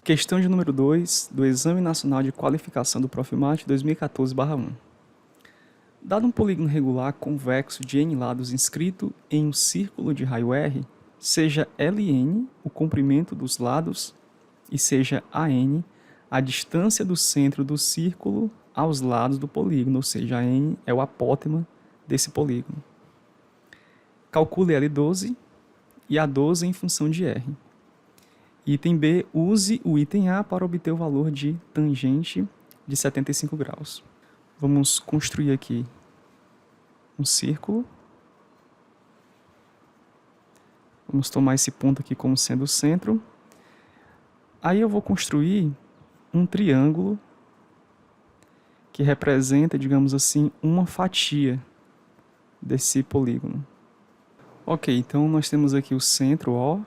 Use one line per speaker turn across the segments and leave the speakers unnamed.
Questão de número 2 do Exame Nacional de Qualificação do Profimat 2014/1. Dado um polígono regular convexo de n lados inscrito em um círculo de raio R, seja Ln o comprimento dos lados e seja An a distância do centro do círculo aos lados do polígono, ou seja, N é o apótema desse polígono. Calcule L12 e A12 em função de R. Item B, use o item A para obter o valor de tangente de 75 graus. Vamos construir aqui um círculo. Vamos tomar esse ponto aqui como sendo o centro. Aí eu vou construir um triângulo que representa, digamos assim, uma fatia desse polígono. Ok, então nós temos aqui o centro O.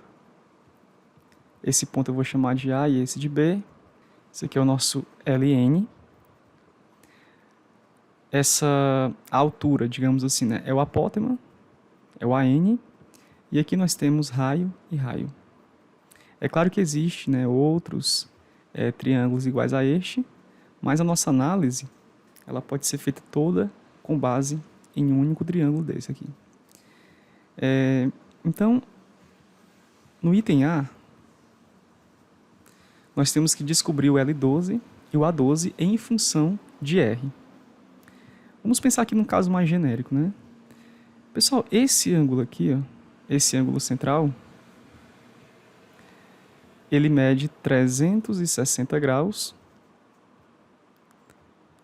Esse ponto eu vou chamar de A e esse de B. Esse aqui é o nosso Ln. Essa altura, digamos assim, né, é o apótema, é o An. E aqui nós temos raio e raio. É claro que existe, né, outros triângulos iguais a este, mas a nossa análise ela pode ser feita toda com base em um único triângulo desse aqui. Então, no item A, nós temos que descobrir o L12 e o A12 em função de R. Vamos pensar aqui num caso mais genérico, né? Pessoal, esse ângulo aqui, ó, esse ângulo central, ele mede 360 graus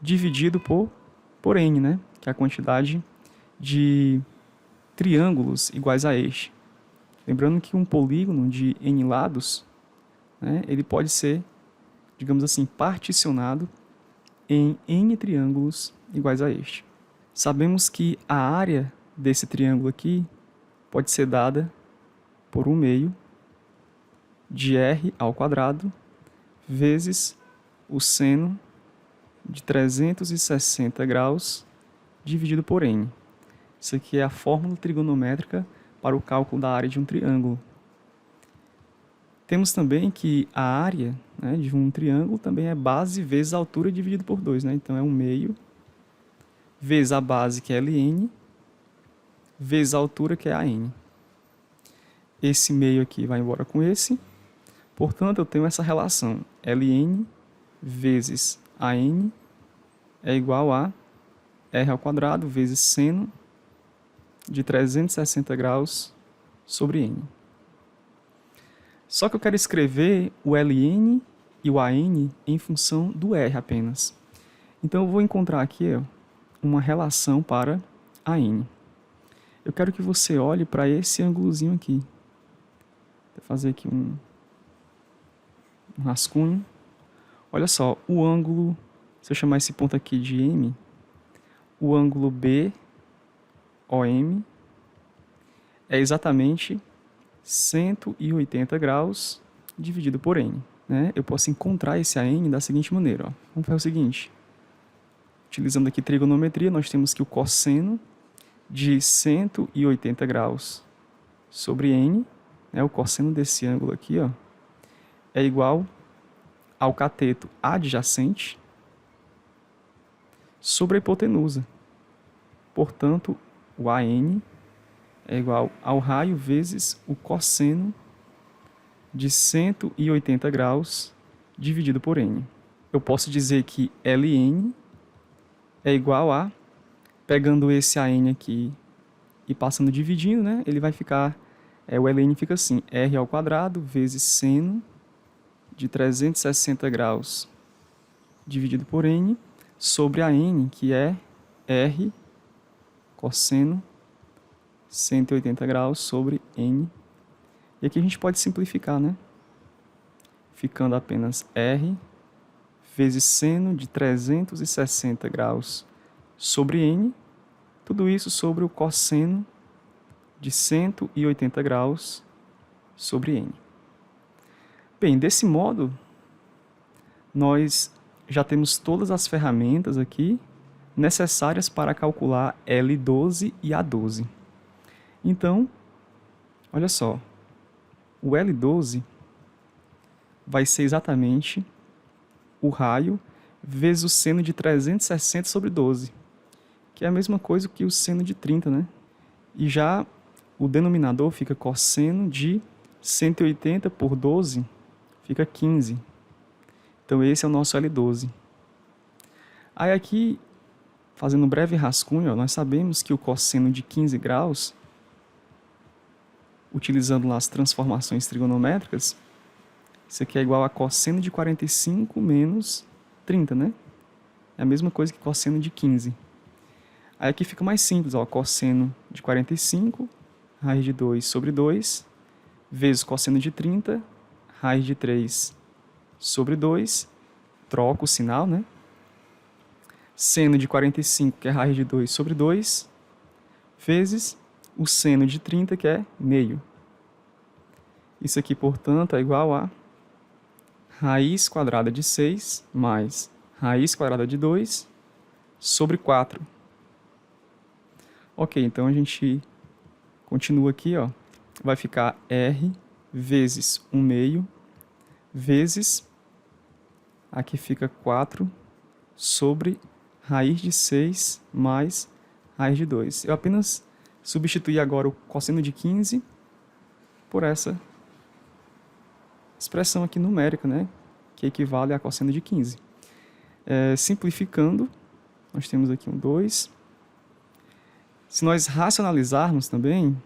dividido por N, né? Que é a quantidade de triângulos iguais a este. Lembrando que um polígono de N lados, né, ele pode ser, digamos assim, particionado em N triângulos iguais a este. Sabemos que a área desse triângulo aqui pode ser dada por 1/2 de R ao quadrado vezes o seno de 360 graus dividido por N. Isso aqui é a fórmula trigonométrica para o cálculo da área de um triângulo. Temos também que a área, né, de um triângulo também é base vezes a altura dividido por 2. Né? Então, é 1/2 vezes a base, que é Ln, vezes a altura, que é An. Esse meio aqui vai embora com esse. Portanto, eu tenho essa relação. Ln vezes An é igual a R ao quadrado vezes seno de 360 graus sobre N. Só que eu quero escrever o Ln e o An em função do R apenas. Então, eu vou encontrar aqui uma relação para An. Eu quero que você olhe para esse ângulozinho aqui. Vou fazer aqui um rascunho. Olha só, o ângulo, se eu chamar esse ponto aqui de M, o ângulo BOM é exatamente 180 graus dividido por N. Né? Eu posso encontrar esse AN da seguinte maneira. Ó. Vamos fazer o seguinte. Utilizando aqui trigonometria, nós temos que o cosseno de 180 graus sobre N, né, o cosseno desse ângulo aqui, ó, é igual ao cateto adjacente sobre a hipotenusa. Portanto, o AN é igual ao raio vezes o cosseno de 180 graus dividido por N. Eu posso dizer que Ln é igual a, pegando esse AN aqui e passando dividindo, né, ele vai ficar, o Ln fica assim, R ao quadrado vezes seno de 360 graus dividido por N sobre a N, que é R cosseno 180 graus sobre N. E aqui a gente pode simplificar, né? Ficando apenas R vezes seno de 360 graus sobre N, tudo isso sobre o cosseno de 180 graus sobre N. Bem, desse modo, nós já temos todas as ferramentas aqui necessárias para calcular L12 e A12. Então, olha só, o L12 vai ser exatamente o raio vezes o seno de 360 sobre 12, que é a mesma coisa que o seno de 30, né? E já o denominador fica cosseno de 180 por 12, fica 15. Então esse é o nosso L12. Aí aqui, fazendo um breve rascunho, nós sabemos que o cosseno de 15 graus, utilizando lá as transformações trigonométricas, isso aqui é igual a cosseno de 45 menos 30, né? É a mesma coisa que cosseno de 15. Aí aqui fica mais simples, ó, cosseno de 45, raiz de 2 sobre 2, vezes cosseno de 30, raiz de 3 sobre 2, troco o sinal, né? Seno de 45, que é raiz de 2 sobre 2, vezes o seno de 30, que é meio. Isso aqui, portanto, é igual a raiz quadrada de 6 mais raiz quadrada de 2 sobre 4. Ok, então a gente continua aqui, ó. Vai ficar R vezes 1 meio vezes, aqui fica 4 sobre raiz de 6 mais raiz de 2. Eu apenas substituí agora o cosseno de 15 por essa expressão aqui numérica, né? Que equivale a cosseno de 15. Simplificando, nós temos aqui um 2. Se nós racionalizarmos também,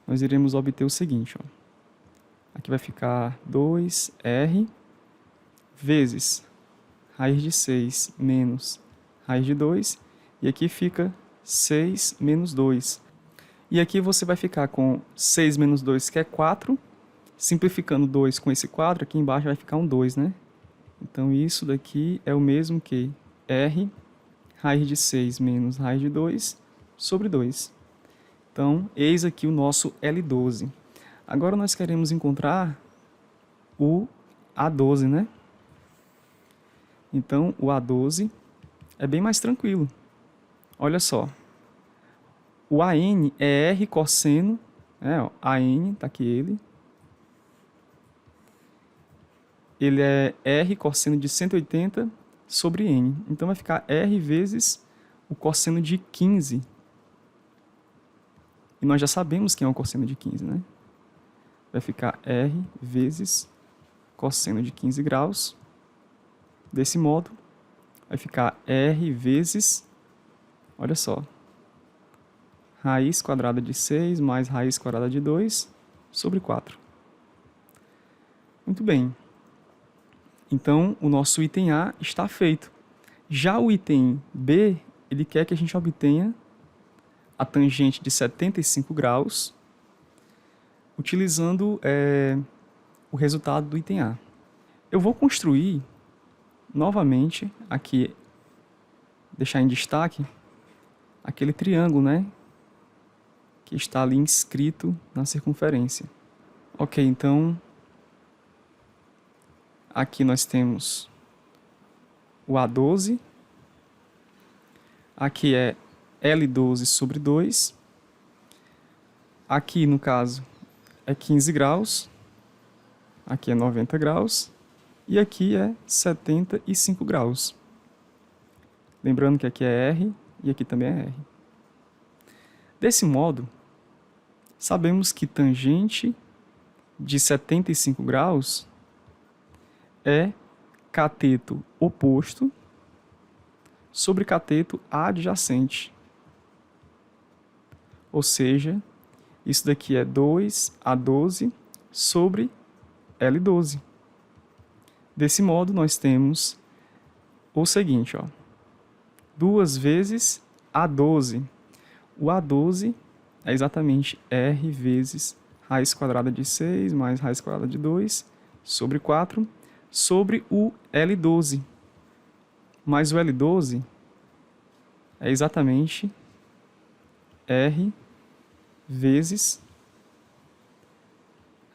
nós iremos obter o seguinte, ó. Aqui vai ficar 2R vezes raiz de 6 menos raiz de 2, e aqui fica 6 menos 2. E aqui você vai ficar com 6 menos 2, que é 4, simplificando 2 com esse 4, aqui embaixo vai ficar um 2, né? Então isso daqui é o mesmo que R raiz de 6 menos raiz de 2 sobre 2. Então, eis aqui o nosso L12. Agora nós queremos encontrar o A12, né? Então, o A12 é bem mais tranquilo. Olha só. O AN é R cosseno, ó, AN, tá aqui ele. Ele é R cosseno de 180 sobre N. Então, vai ficar R vezes o cosseno de 15. E nós já sabemos quem é o cosseno de 15, né? Vai ficar R vezes cosseno de 15 graus. Desse modo, vai ficar R vezes, olha só, raiz quadrada de 6 mais raiz quadrada de 2 sobre 4. Muito bem. Então, o nosso item A está feito. Já o item B, ele quer que a gente obtenha a tangente de 75 graus, utilizando o resultado do item A. Eu vou construir novamente, aqui, deixar em destaque, aquele triângulo, né? Que está ali inscrito na circunferência. Ok, então, aqui nós temos o A12, aqui é L12 sobre 2, aqui no caso é 15 graus, aqui é 90 graus, e aqui é 75 graus. Lembrando que aqui é R e aqui também é R. Desse modo, sabemos que tangente de 75 graus é cateto oposto sobre cateto adjacente. Ou seja, isso daqui é 2A12 sobre L12. Desse modo, nós temos o seguinte, ó, 2 vezes A12. O A12 é exatamente R vezes raiz quadrada de 6 mais raiz quadrada de 2 sobre 4 sobre o L12. Mas o L12 é exatamente R vezes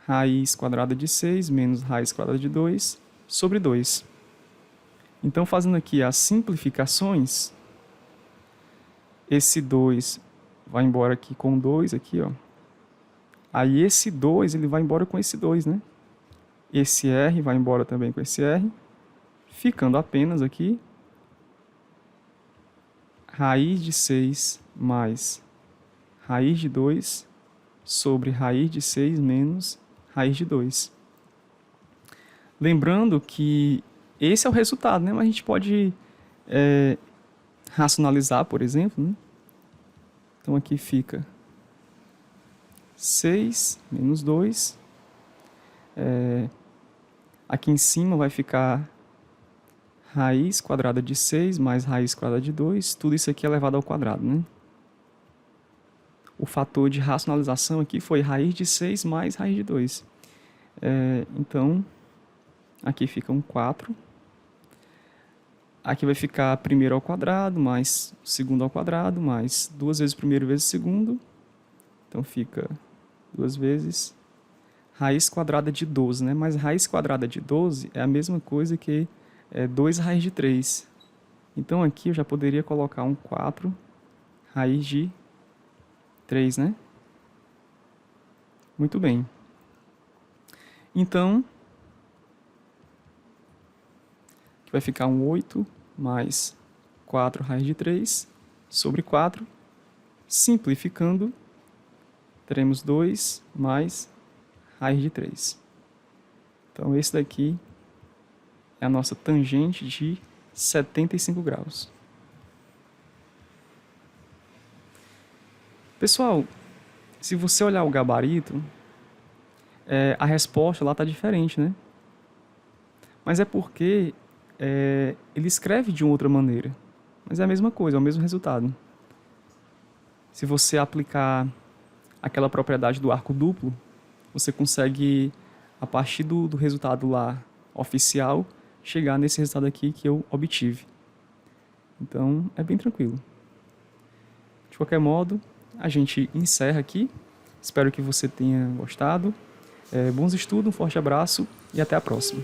raiz quadrada de 6 menos raiz quadrada de 2 sobre 2. Então, fazendo aqui as simplificações, esse 2 vai embora aqui com 2, aqui, ó. Aí esse 2 ele vai embora com esse 2, né? esse R vai embora também com esse R, ficando apenas aqui raiz de 6 mais raiz de 2 sobre raiz de 6 menos raiz de 2. Lembrando que esse é o resultado, né? Mas a gente pode racionalizar, por exemplo, né? Então aqui fica 6 menos 2. Aqui em cima vai ficar raiz quadrada de 6 mais raiz quadrada de 2. Tudo isso aqui é elevado ao quadrado, né? O fator de racionalização aqui foi raiz de 6 mais raiz de 2. Então, aqui fica um 4. Aqui vai ficar primeiro ao quadrado, mais segundo ao quadrado, mais 2 vezes primeiro vezes segundo. Então, fica 2 vezes raiz quadrada de 12, né? Mas raiz quadrada de 12 é a mesma coisa que 2 raiz de 3. Então, aqui eu já poderia colocar um 4 raiz de 3, né? Muito bem. Então, aqui vai ficar um 8 mais 4 raiz de 3 sobre 4. Simplificando, teremos 2 mais raiz de 3. Então, esse daqui é a nossa tangente de 75 graus. Pessoal, se você olhar o gabarito, a resposta lá está diferente, né? Mas é porque ele escreve de uma outra maneira. Mas é a mesma coisa, é o mesmo resultado. Se você aplicar aquela propriedade do arco duplo, você consegue, a partir do resultado lá oficial, chegar nesse resultado aqui que eu obtive. Então, é bem tranquilo. De qualquer modo, a gente encerra aqui. Espero que você tenha gostado. Bons estudos, um forte abraço e até a próxima.